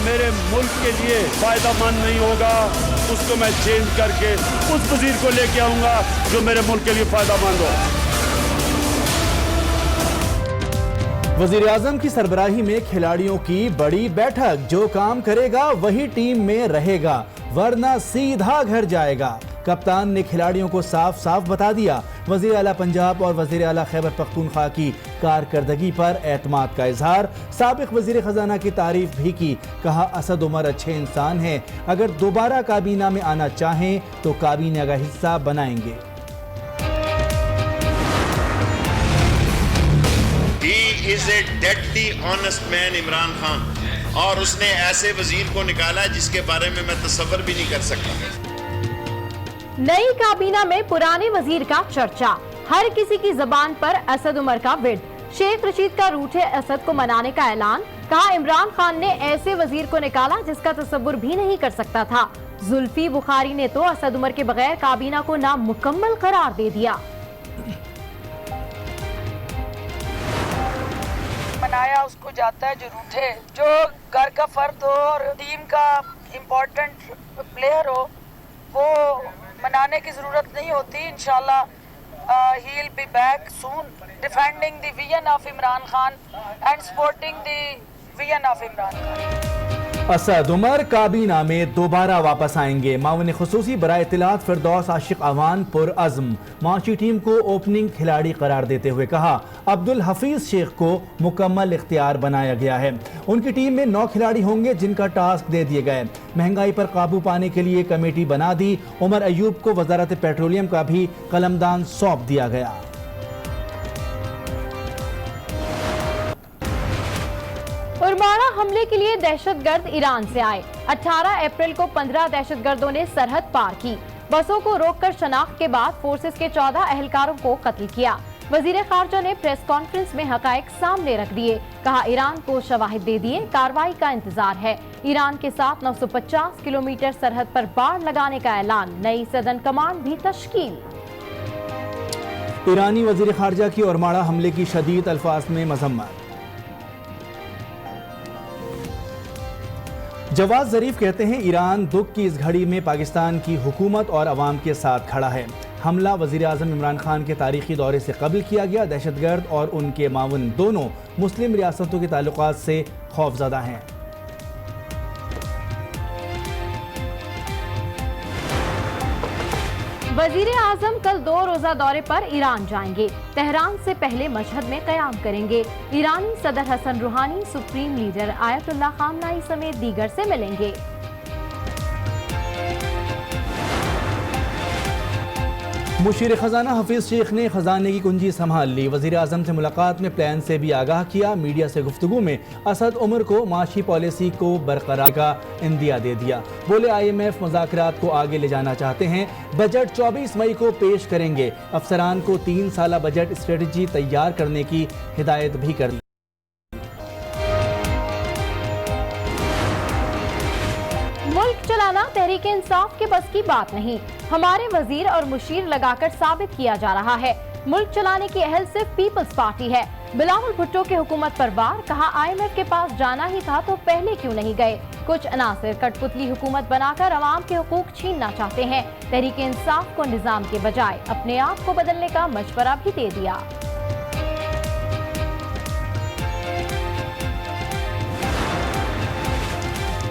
मेरे मुल्क के लिए फ़ायदा मंद नहीं होगा उसको मैं चेंज करके उस वज़ीर को लेके आऊँगा जो मेरे मुल्क के लिए फ़ायदा मंद हो। वज़ीर आज़म की सरबराही में खिलाड़ियों की बड़ी बैठक। जो काम करेगा वही टीम में रहेगा वरना सीधा घर जाएगा। कप्तान ने खिलाड़ियों को साफ साफ बता दिया। वज़ीर आला पंजाब और वज़ीर आला खैबर पख्तूनख्वा की कारकर्दगी पर एतमाद का इजहार। साबिक वज़ीर ख़जाना की तारीफ भी की। कहा असद उमर अच्छे इंसान हैं, अगर दोबारा काबीना में आना चाहें तो काबीना का हिस्सा बनाएंगे। He is a deadly honest man Imran Khan, और उसने ऐसे वजीर को निकाला जिसके बारे में मैं तसव्वुर भी नहीं कर सकता। नई काबीना में पुराने वजीर का चर्चा, हर किसी की जुबान पर असद उमर का विड। शेख रशीद का रूठे असद को मनाने का ऐलान। कहा इमरान खान ने ऐसे वजीर को निकाला जिसका तसव्वुर भी नहीं कर सकता था। जुल्फी बुखारी ने तो असद उमर के बगैर काबीना को नामुकम्मल करार दे दिया। मनाया उसको जाता है जो रूठे, जो घर का फर्द हो और टीम का इम्पोर्टेंट प्लेयर हो, वो मनाने की जरूरत नहीं होती। इंशाल्लाह he will be back soon defending the vision of Imran Khan and supporting the vision of Imran Khan। Asad Umar काबीना में दोबारा वापस आएंगे। मावन खुसूसी बराए इत्तलात फिरदौस आशिक अवान पुरअज़्म माशी टीम को ओपनिंग खिलाड़ी करार देते हुए कहा अब्दुल हफीज शेख को मुकम्मल इख्तियार बनाया गया है। उनकी टीम में 9 खिलाड़ी होंगे जिनका टास्क दे दिए गए। महंगाई पर काबू पाने के लिए कमेटी बना दी। उमर अयूब को वजारत पेट्रोलियम का भी कलमदान सौंप दिया गया। पुलवामा हमले के लिए दहशतगर्द ईरान से आए। 18 अप्रैल को 15 दहशतगर्दों ने सरहद पार की। बसों को रोककर शनाख्त के बाद फोर्सेस के 14 अहलकारों को कत्ल किया। वजीर खारजा ने प्रेस कॉन्फ्रेंस में हकायक सामने रख दिए। कहा ईरान को शवाहिद दे दिए, कार्रवाई का इंतजार है। ईरान के साथ 950 किलोमीटर सरहद पर बाड़ लगाने का ऐलान। नई सदन कमांड भी तश्कील। ईरानी वजीर खारजा की ओरमाड़ा हमले की शदीद अल्फाज में मजम्मत। जवाद ज़रीफ कहते हैं ईरान दुख की इस घड़ी में पाकिस्तान की हुकूमत और अवाम के साथ खड़ा है। हमला वज़ीर आज़म इमरान खान के तारीखी दौरे से कबल किया गया। दहशतगर्द और उनके मावन दोनों मुस्लिम रियासतों के ताल्लुकात से खौफज़दा हैं। वजीर आजम कल 2 रोजा दौरे पर ईरान जाएंगे। तेहरान से पहले मशहद में क़याम करेंगे। ईरानी सदर हसन रूहानी, सुप्रीम लीडर आयतुल्लाह खामनाई समेत दीगर से मिलेंगे। मुशीर खजाना हफीज शेख ने खजाने की कुंजी संभाल ली। वजीर आजम से मुलाकात में प्लान से भी आगाह किया। मीडिया से गुफ्तगू में असद उमर को माशी पॉलिसी को बरकरार का इंदिया दे दिया। बोले IMF मुज़ाकरात को आगे ले जाना चाहते हैं। बजट 24 मई को पेश करेंगे। अफसरान को 3 साला बजट स्ट्रेटजी तैयार करने की हिदायत भी कर दी। मुल्क चलाना तहरीक इंसाफ के बस की बात नहीं। हमारे वजीर और मुशीर लगाकर साबित किया जा रहा है। मुल्क चलाने की अहल सिर्फ पीपल्स पार्टी है। बिलावल भुट्टो के हुकूमत पर वार। कहा IMF के पास जाना ही था तो पहले क्यों नहीं गए। कुछ अनासिर कठपुतली हुकूमत बनाकर अवाम के हुकूक छीनना चाहते हैं। तहरीक इंसाफ को निजाम के बजाय अपने आप को बदलने का मशवरा भी दे दिया।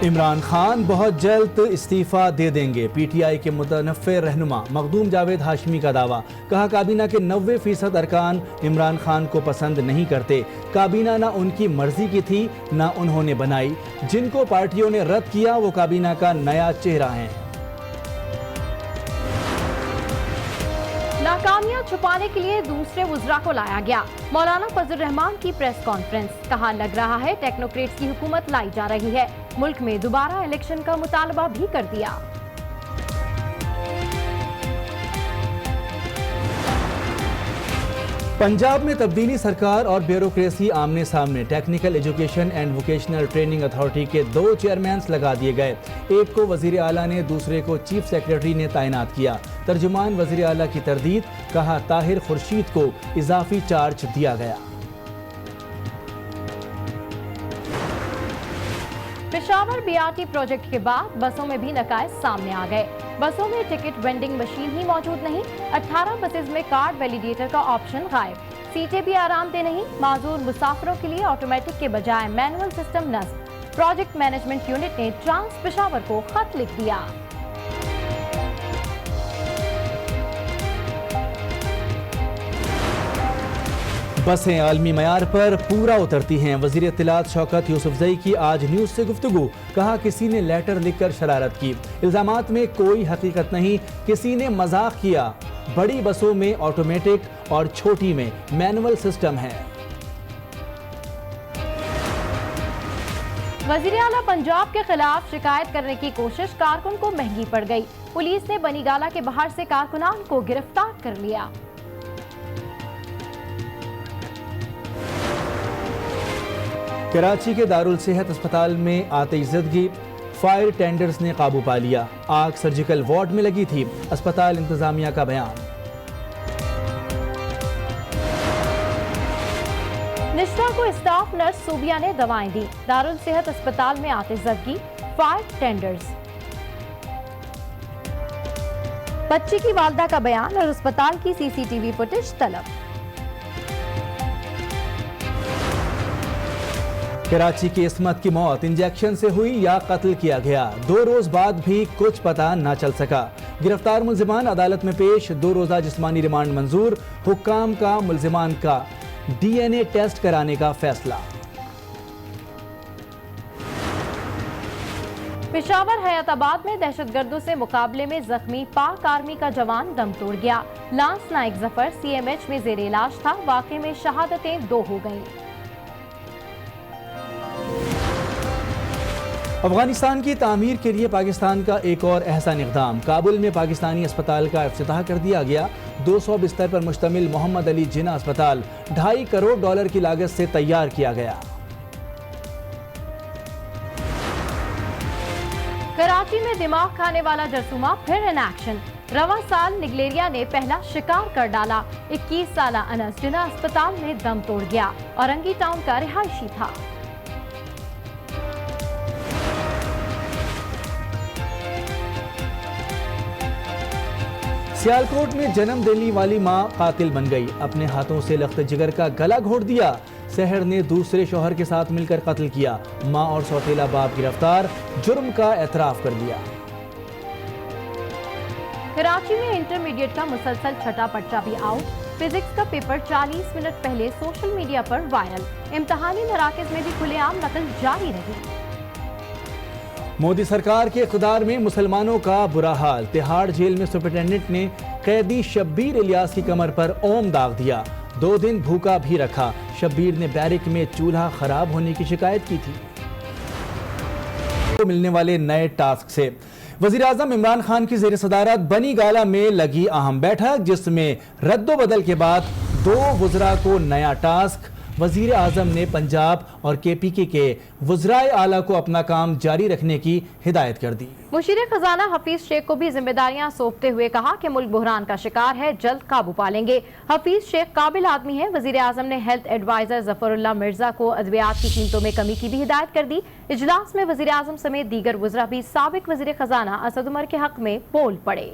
इमरान खान बहुत जल्द इस्तीफा दे देंगे। PTI के मुतनफ़्फ़िर रहनुमा मखदूम जावेद हाशमी का दावा। कहा काबीना के 90% अरकान इमरान खान को पसंद नहीं करते। काबीना ना उनकी मर्जी की थी ना उन्होंने बनाई। जिनको पार्टियों ने रद्द किया वो काबीना का नया चेहरा है। नाकामियां छुपाने के लिए दूसरे वुज़रा को लाया गया। मौलाना फजल रहमान की प्रेस कॉन्फ्रेंस। कहा लग रहा है टेक्नोक्रेट्स की हुकूमत लाई जा रही है। मुल्क में दोबारा इलेक्शन का मुतालबा भी कर दिया। पंजाब में तब्दीली सरकार और ब्यूरोक्रेसी आमने सामने। Technical education and vocational training authority के 2 चेयरमैन लगा दिए गए। एक को वजीर आला ने, दूसरे को चीफ सेक्रेटरी ने तैनात किया। तर्जुमान वजीर आला की तरदीद। कहा ताहिर खुर्शीद को इजाफी चार्ज दिया गया। पेशावर बीआरटी प्रोजेक्ट के बाद बसों में भी नकाइज सामने आ गए। बसों में टिकट वेंडिंग मशीन ही मौजूद नहीं, 18 बसेस में कार्ड वैलिडेटर का ऑप्शन गायब, सीटें भी आरामदेह नहीं, माजूर मुसाफिरों के लिए ऑटोमेटिक के बजाय मैनुअल सिस्टम नस्ब। प्रोजेक्ट मैनेजमेंट यूनिट ने ट्रांस पेशावर को खत लिख दिया। बसें आलमी मयार पर पूरा उतरती हैं। वज़ीर इत्तलात शौकत यूसुफजई की आज न्यूज़ से गुफ्तगू, कहा किसी ने लेटर लिखकर शरारत की, इल्ज़ामात में कोई हकीकत नहीं, किसी ने मजाक किया। बड़ी बसों में ऑटोमेटिक और छोटी में मैनुअल सिस्टम है। वज़ीर आला पंजाब के खिलाफ शिकायत करने की कोशिश कारकुन को महंगी पड़ गई। पुलिस ने बनीगाला के बाहर से कारकुनान को गिरफ्तार कर लिया। कराची के दारुल सेहत अस्पताल में आतिशज़दगी, फायर टेंडर्स ने काबू पा लिया। आग सर्जिकल वार्ड में लगी थी, अस्पताल इंतजामिया का बयान। निष्ठा को स्टाफ नर्स सूबिया ने दवाएं दी, दारुल सेहत अस्पताल में आतिशज़दगी, फायर टेंडर्स। बच्ची की वालदा का बयान और अस्पताल की सीसीटीवी फुटेज तलब। कराची की इस्मत की मौत इंजेक्शन से हुई या कत्ल किया गया, 2 रोज बाद भी कुछ पता न चल सका। गिरफ्तार मुल्जिमान अदालत में पेश, 2 रोजा जिस्मानी रिमांड मंजूर, हुक्काम का मुल्जिमान का DNA टेस्ट कराने का फैसला। पेशावर हयाताबाद में दहशतगर्दों से मुकाबले में जख्मी पाक आर्मी का जवान दम तोड़ गया। लांस नाइक जफर CMH में जेर इलाज था, वाक़े में शहादतें 2 हो गईं। अफगानिस्तान की तामीर के लिए पाकिस्तान का एक और एहसान इक़दाम, काबुल में पाकिस्तानी अस्पताल का इफ्तिताह कर दिया गया। 200 बिस्तर पर मुश्तमिल मोहम्मद अली जिन्ना अस्पताल $2.5 करोड़ की लागत से तैयार किया गया। कराची में दिमाग खाने वाला जरसूमा फिर इन एक्शन, रवा साल निगलेरिया ने पहला शिकार कर डाला। 21 साला अनस जिन्ना अस्पताल में दम तोड़ गया, औरंगी टाउन का रिहायशी था। सियालकोट में जन्म देने वाली मां कातिल बन गई, अपने हाथों से लख्त जिगर का गला घोट दिया। सहर ने दूसरे शौहर के साथ मिलकर कत्ल किया, मां और सौतेला बाप गिरफ्तार, जुर्म का एतराफ कर दिया। कराची में इंटरमीडिएट का मुसलसल छठा पर्चा भी आउट, फिजिक्स का पेपर 40 मिनट पहले सोशल मीडिया पर वायरल, इम्तहानी मराकज में भी खुलेआम नकल जारी रही। मोदी सरकार के इक़्तिदार में मुसलमानों का बुरा हाल, तिहाड़ जेल में सुपरिटेंडेंट ने कैदी शब्बीर इलियास की कमर पर ओम दाग दिया, 2 दिन भूखा भी रखा। शब्बीर ने बैरिक में चूल्हा खराब होने की शिकायत की थी। मिलने वाले नए टास्क से वज़ीर आज़म इमरान खान की ज़ेर सदारत बनीगाला में लगी अहम बैठक, जिसमें रद्दोबदल के बाद 2 वज़रा को नया टास्क। वज़ीर आज़म ने पंजाब और KPK के वज़राए आला को अपना काम जारी रखने की हिदायत कर दी। मुशीर खजाना हफीज शेख को भी जिम्मेदारियां सौंपते हुए कहा कि मुल्क बुहरान का शिकार है, जल्द काबू पा लेंगे। हफीज शेख काबिल आदमी है। वज़ीर आज़म ने हेल्थ एडवाइजर जफरुल्लाह मिर्जा को अद्वियात की कीमतों में कमी की भी हिदायत कर दी। इजलास में वज़ीर आज़म समेत दीगर वज़रा भी साबिक वज़ीर खजाना असद उमर के हक में बोल पड़े।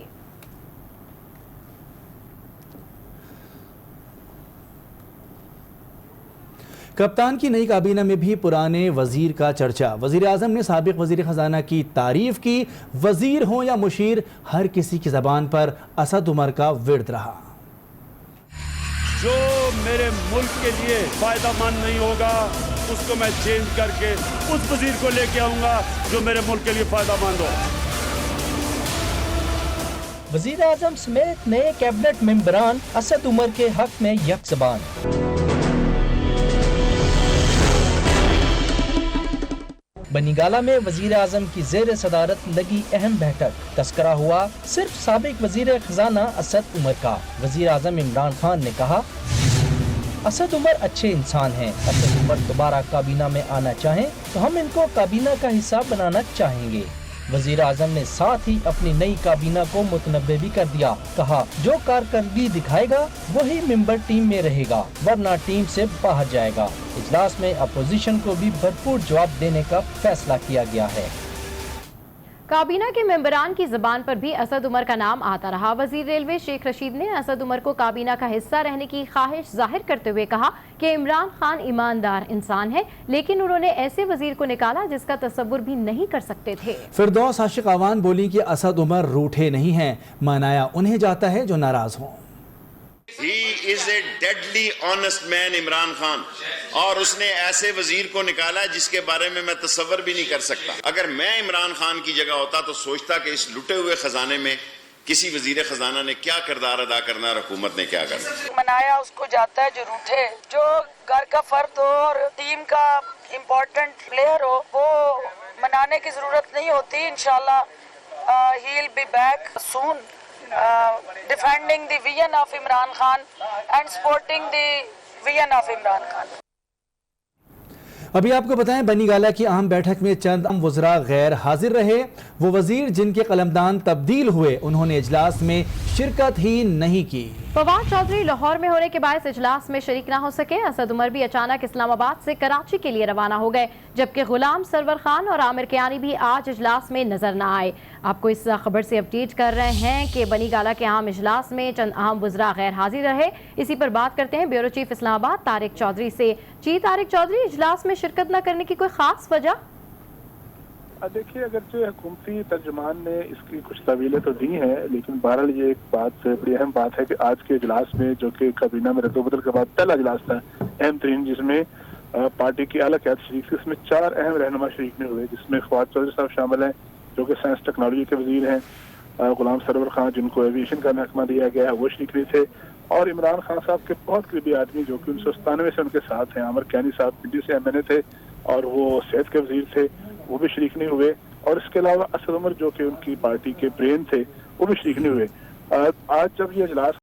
कप्तान की नई काबीना में भी पुराने वजीर का चर्चा। वजीर आजम ने साबिक वजीर खजाना की तारीफ की। वजीर हो या मुशीर, हर किसी की जबान पर असद उमर का विर्द रहा। जो मेरे मुल्क के लिए फायदा मंद नहीं होगा उसको मैं चेंज करके उस वजीर को लेके आऊंगा जो मेरे मुल्क के लिए फायदा मंद हो। वजीर आजम समेत नए कैबिनेट मेंबरान असद उमर के हक में यकज़बान। बनीगाला में वजीर आजम की जेर सदारत लगी अहम बैठक, तस्करा हुआ सिर्फ साबिक वजीर खजाना असद उमर का। वजीर आजम इमरान खान ने कहा, असद उमर अच्छे इंसान हैं। असद उमर दोबारा काबीना में आना चाहें तो हम इनको काबीना का हिस्सा बनाना चाहेंगे। वजीर आजम ने साथ ही अपनी नई काबीना को मुतनब्बे भी कर दिया। कहा, जो कारकर्दगी दिखाएगा वही मेंबर टीम में रहेगा, वरना टीम से बाहर जाएगा। इजलास में अपोजिशन को भी भरपूर जवाब देने का फैसला किया गया है। काबीना के मेंबरान की जुबान पर भी असद उमर का नाम आता रहा। वजीर रेलवे शेख रशीद ने असद उमर को काबीना का हिस्सा रहने की ख्वाहिश जाहिर करते हुए कहा कि इमरान खान ईमानदार इंसान है, लेकिन उन्होंने ऐसे वजीर को निकाला जिसका तसव्वुर भी नहीं कर सकते थे। फिरदौस आशिक आवान बोली कि असद उमर रूठे नहीं हैं, मनाया उन्हें जाता है जो नाराज हों। He is a deadly honest man, Imran Khan, और उसने ऐसे वजीर को निकाला जिसके बारे में मैं तसव्वुर भी नहीं कर सकता। अगर मैं इमरान खान की जगह होता तो सोचता कि इस लुटे हुए खजाने में किसी वजीर खजाना ने क्या किरदार अदा करना और हुकूमत ने क्या करना। मनाया उसको जाता है जो रूठे, जो घर का फर्द हो और टीम का इम्पोर्टेंट प्लेयर हो, वो मनाने की जरूरत नहीं होती। इंशाल्लाह he will be back soon, defending the vision of Imran Khan and supporting the vision of Imran Khan. अभी आपको बताएं, बनी गाला की अहम बैठक में चंद अहम वज़रा गैर हाजिर रहे। वो वजीर जिनके कलमदान तब्दील हुए, उन्होंने इजलास में शिरकत ही नहीं की। फवाद चौधरी लाहौर में होने के बायस इजलास में शरीक ना हो सके। असद उमर भी अचानक इस्लामाबाद से कराची के लिए रवाना हो गए, जबकि गुलाम सरवर खान और आमिर कियानी भी आज इजलास में नजर न आए। आपको इस खबर से अपडेट कर रहे हैं कि बनी गाला के अहम इजलास में चंद अहम वज़रा गैर हाजिर रहे। इसी पर बात करते हैं ब्यूरो चीफ इस्लामाबाद तारिक चौधरी से। जी तारिक चौधरी, इजलास में शिरकत न करने की कोई खास वजह? देखिए, अगरचे हुकूमती तर्जुमान ने इसकी कुछ तवीलें तो दी हैं, लेकिन बहरहाल ये एक बात बड़ी अहम बात है कि आज के इजलास में, जो कि काबीना में रद्दोबदल के बाद पहला इजलास था अहम तरीन, जिसमें पार्टी की आला क़यादत शरीक थी, इसमें 4 अहम रहनुमा शरीक नहीं हुए, जिसमें फवाद चौधरी साहब शामिल हैं जो कि साइंस टेक्नोलॉजी के वजीर हैं, गुलाम सरवर खान जिनको एविएशन का महकमा दिया गया है वो शरीक नहीं थे, और इमरान खान साहब के बहुत करीबी आदमी जो कि 1997 से उनके साथ हैं, आमिर कियानी साहब पिंडी से MNA थे और वो सेहत के वजीर थे, वो भी शरीक नहीं हुए। और इसके अलावा असद उमर जो कि उनकी पार्टी के ब्रेन थे, वो भी शरीक नहीं हुए। आज जब ये इजलास